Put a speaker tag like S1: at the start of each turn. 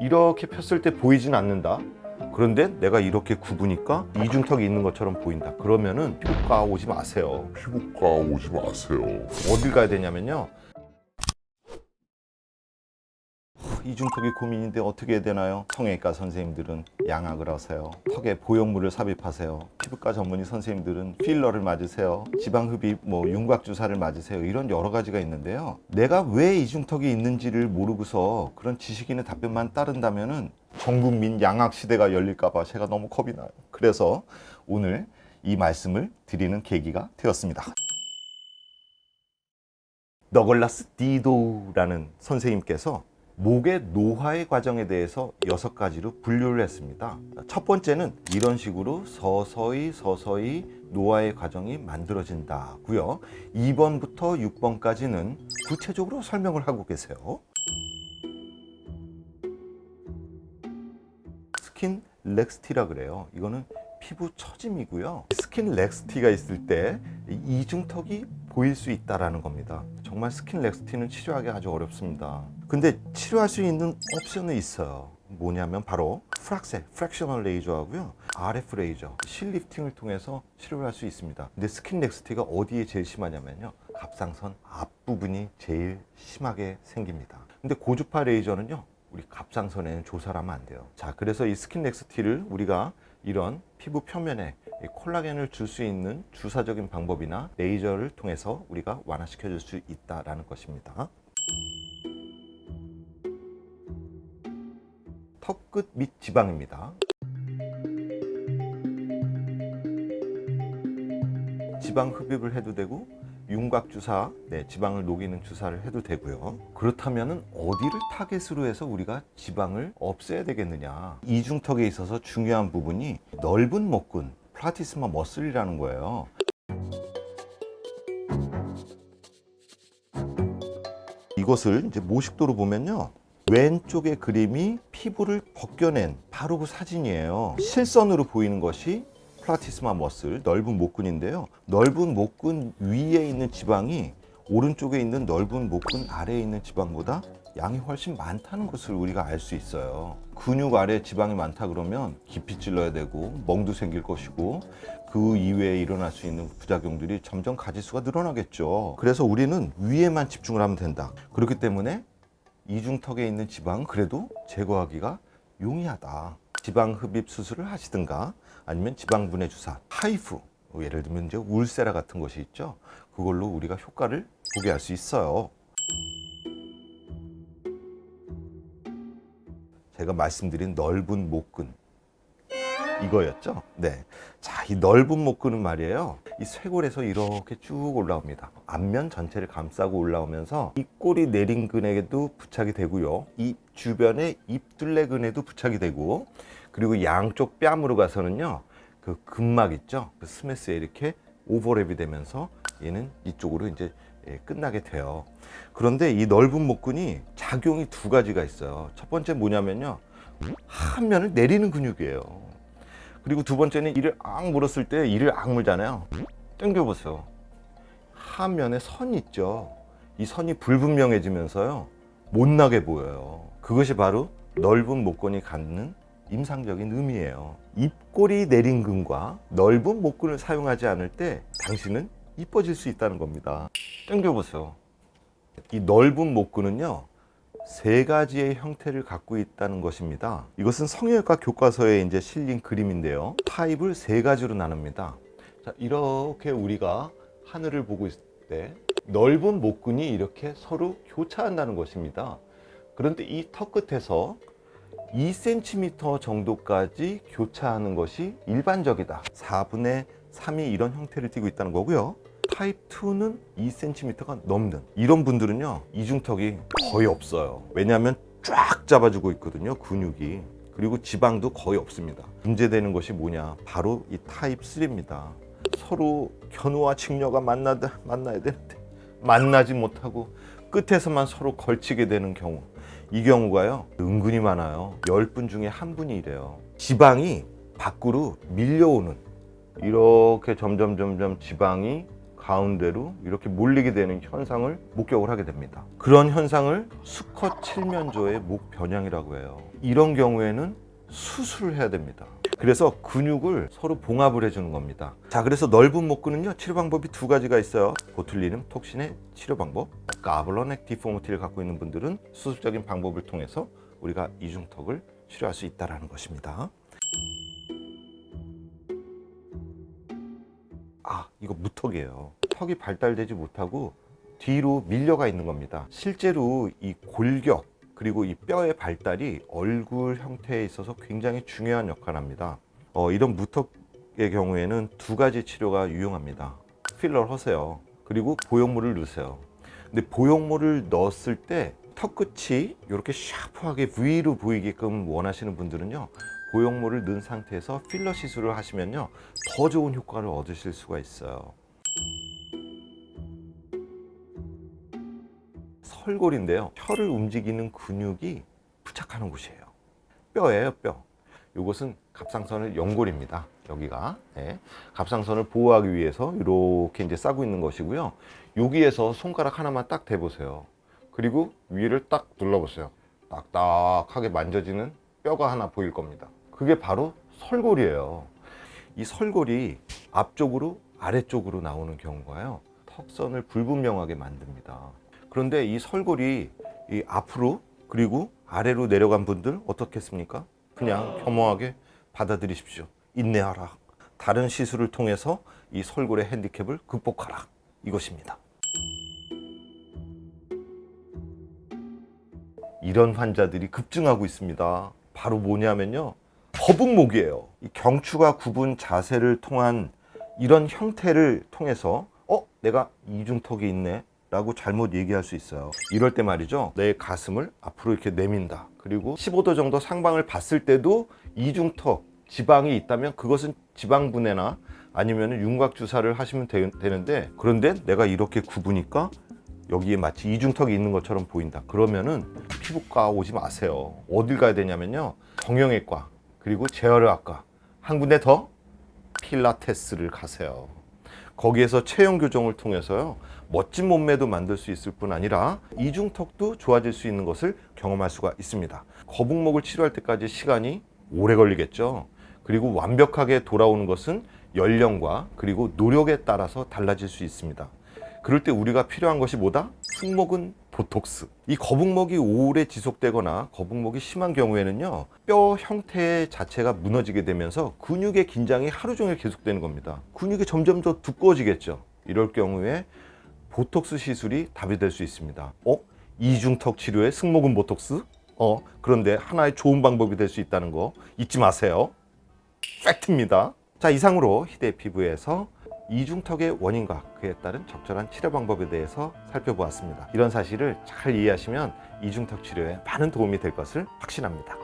S1: 이렇게 폈을 때 보이진 않는다. 그런데 내가 이렇게 굽으니까 이중턱이 있는 것처럼 보인다. 그러면은 피부과 오지 마세요.
S2: 피부과 오지 마세요.
S1: 어딜 가야 되냐면요, 이중턱이 고민인데 어떻게 해야 되나요? 성형외과 선생님들은 양악을 하세요. 턱에 보형물을 삽입하세요. 피부과 전문의 선생님들은 필러를 맞으세요. 지방흡입, 윤곽 주사를 맞으세요. 이런 여러 가지가 있는데요, 내가 왜 이중턱이 있는지를 모르고서 그런 지식 있는 답변만 따른다면은 전 국민 양악 시대가 열릴까봐 제가 너무 겁이 나요. 그래서 오늘 이 말씀을 드리는 계기가 되었습니다. 너글라스 디도우라는 선생님께서 목의 노화의 과정에 대해서 6가지로 분류를 했습니다. 첫 번째는 이런 식으로 서서히 노화의 과정이 만들어진다고요. 2번부터 6번까지는 구체적으로 설명을 하고 계세요. 스킨 렉스티라 그래요. 이거는 피부 처짐이고요. 스킨 렉스티가 있을 때 이중턱이 보일 수 있다라는 겁니다. 정말 스킨 렉스티는 치료하기 아주 어렵습니다. 근데 치료할 수 있는 옵션은 있어요. 뭐냐면 바로 프랙셔널 레이저하고요, RF 레이저, 실리프팅을 통해서 치료를 할 수 있습니다. 근데 스킨 렉스티가 어디에 제일 심하냐면요, 갑상선 앞부분이 제일 심하게 생깁니다. 근데 고주파 레이저는요, 우리 갑상선에는 조사를 하면 안 돼요. 자, 그래서 이 스킨 렉스티를 우리가 이런 피부 표면에 콜라겐을 줄 수 있는 주사적인 방법이나 레이저를 통해서 우리가 완화시켜 줄 수 있다라는 것입니다. 턱끝 및 지방입니다. 지방 흡입을 해도 되고 윤곽 주사, 지방을 녹이는 주사를 해도 되고요. 그렇다면 어디를 타겟으로 해서 우리가 지방을 없애야 되겠느냐? 이중턱에 있어서 중요한 부분이 넓은 목근, 플라티스마 머슬이라는 거예요. 이것을 이제 모식도로 보면요, 왼쪽의 그림이 피부를 벗겨낸 바로 그 사진이에요. 실선으로 보이는 것이 플라티스마 머슬, 넓은 목근인데요, 넓은 목근 위에 있는 지방이 오른쪽에 있는 넓은 목근 아래에 있는 지방보다 양이 훨씬 많다는 것을 우리가 알 수 있어요. 근육 아래에 지방이 많다 그러면 깊이 찔러야 되고 멍도 생길 것이고 그 이외에 일어날 수 있는 부작용들이 점점 가지수가 늘어나겠죠. 그래서 우리는 위에만 집중을 하면 된다. 그렇기 때문에 이중턱에 있는 지방은 그래도 제거하기가 용이하다. 지방 흡입 수술을 하시든가 아니면 지방 분해 주사, 하이프, 예를 들면 이제 울세라 같은 것이 있죠. 그걸로 우리가 효과를 보게 할 수 있어요. 제가 말씀드린 넓은 목근, 이거였죠. 네. 자, 이 넓은 목근은 말이에요, 이 쇄골에서 이렇게 쭉 올라옵니다. 앞면 전체를 감싸고 올라오면서 입꼬리 내림근에도 부착이 되고요, 입 주변의 입둘레근에도 부착이 되고, 그리고 양쪽 뺨으로 가서는요, 그 근막 있죠, 그 스매스에 이렇게 오버랩이 되면서 얘는 이쪽으로 이제 끝나게 돼요. 그런데 이 넓은 목근이 작용이 2가지가 있어요. 첫 번째 뭐냐면요, 한 면을 내리는 근육이에요. 그리고 두 번째는 이를 악 물었을 때 이를 악 물잖아요. 당겨보세요. 한 면에 선이 있죠. 이 선이 불분명해지면서요, 못나게 보여요. 그것이 바로 넓은 목근이 갖는 임상적인 의미예요. 입꼬리 내림근과 넓은 목근을 사용하지 않을 때 당신은 이뻐질 수 있다는 겁니다. 당겨보세요. 이 넓은 목근은요, 3가지의 형태를 갖고 있다는 것입니다. 이것은 성형외과 교과서에 이제 실린 그림인데요, 타입을 3가지로 나눕니다. 자, 이렇게 우리가 하늘을 보고 있을 때 넓은 목근이 이렇게 서로 교차한다는 것입니다. 그런데 이 턱 끝에서 2cm 정도까지 교차하는 것이 일반적이다. 4분의 3이 이런 형태를 띠고 있다는 거고요. 타입 2는 2cm가 넘는 이런 분들은요, 이중턱이 거의 없어요. 왜냐하면 쫙 잡아주고 있거든요, 근육이. 그리고 지방도 거의 없습니다. 문제되는 것이 뭐냐, 바로 이 타입 3입니다. 서로 견우와 직녀가 만나야 되는데 만나지 못하고 끝에서만 서로 걸치게 되는 경우, 이 경우가요 은근히 많아요. 10분 중에 1분이 이래요. 지방이 밖으로 밀려오는, 이렇게 점점 지방이 가운데로 이렇게 몰리게 되는 현상을 목격을 하게 됩니다. 그런 현상을 수컷 칠면조의 목 변형이라고 해요. 이런 경우에는 수술을 해야 됩니다. 그래서 근육을 서로 봉합을 해주는 겁니다. 자, 그래서 넓은 목근은요, 치료 방법이 두 가지가 있어요. 보툴리눔 톡신의 치료 방법, 가블로넥 디포머티를 갖고 있는 분들은 수술적인 방법을 통해서 우리가 이중턱을 치료할 수 있다는 것입니다. 이거 무턱이에요. 턱이 발달되지 못하고 뒤로 밀려가 있는 겁니다. 실제로 이 골격 그리고 이 뼈의 발달이 얼굴 형태에 있어서 굉장히 중요한 역할을 합니다. 이런 무턱의 경우에는 두 가지 치료가 유용합니다. 필러를 하세요. 그리고 보형물을 넣으세요. 근데 보형물을 넣었을 때 턱 끝이 이렇게 샤프하게 V로 보이게끔 원하시는 분들은요, 보형물을 넣은 상태에서 필러 시술을 하시면요, 더 좋은 효과를 얻으실 수가 있어요. 설골인데요, 혀를 움직이는 근육이 부착하는 곳이에요. 뼈예요, 뼈. 이것은 갑상선의 연골입니다. 여기가 갑상선을 보호하기 위해서 이렇게 이제 싸고 있는 것이고요. 여기에서 손가락 하나만 딱 대보세요. 그리고 위를 딱 눌러보세요. 딱딱하게 만져지는 뼈가 하나 보일 겁니다. 그게 바로 설골이에요. 이 설골이 앞쪽으로 아래쪽으로 나오는 경우가요, 턱선을 불분명하게 만듭니다. 그런데 이 설골이 이 앞으로 그리고 아래로 내려간 분들 어떻겠습니까? 그냥 겸허하게 받아들이십시오. 인내하라. 다른 시술을 통해서 이 설골의 핸디캡을 극복하라. 이것입니다. 이런 환자들이 급증하고 있습니다. 바로 뭐냐면요, 거북목이에요. 이 경추가 굽은 자세를 통한 이런 형태를 통해서 내가 이중턱이 있네 라고 잘못 얘기할 수 있어요. 이럴 때 말이죠, 내 가슴을 앞으로 이렇게 내민다. 그리고 15도 정도 상방을 봤을 때도 이중턱 지방이 있다면 그것은 지방분해나 아니면 윤곽 주사를 하시면 되는데, 그런데 내가 이렇게 굽으니까 여기에 마치 이중턱이 있는 것처럼 보인다. 그러면은 피부과 오지 마세요. 어딜 가야 되냐면요, 정형외과 그리고 재활의학과, 한 군데 더 필라테스를 가세요. 거기에서 체형 교정을 통해서요, 멋진 몸매도 만들 수 있을 뿐 아니라 이중턱도 좋아질 수 있는 것을 경험할 수가 있습니다. 거북목을 치료할 때까지 시간이 오래 걸리겠죠. 그리고 완벽하게 돌아오는 것은 연령과 그리고 노력에 따라서 달라질 수 있습니다. 그럴 때 우리가 필요한 것이 뭐다? 승모근 보톡스. 이 거북목이 오래 지속되거나 거북목이 심한 경우에는요, 뼈 형태 자체가 무너지게 되면서 근육의 긴장이 하루 종일 계속되는 겁니다. 근육이 점점 더 두꺼워지겠죠. 이럴 경우에 보톡스 시술이 답이 될 수 있습니다. 이중턱 치료에 승모근 보톡스? 그런데 하나의 좋은 방법이 될 수 있다는 거 잊지 마세요. 팩트입니다. 자, 이상으로 희대 피부에서 이중턱의 원인과 그에 따른 적절한 치료 방법에 대해서 살펴보았습니다. 이런 사실을 잘 이해하시면 이중턱 치료에 많은 도움이 될 것을 확신합니다.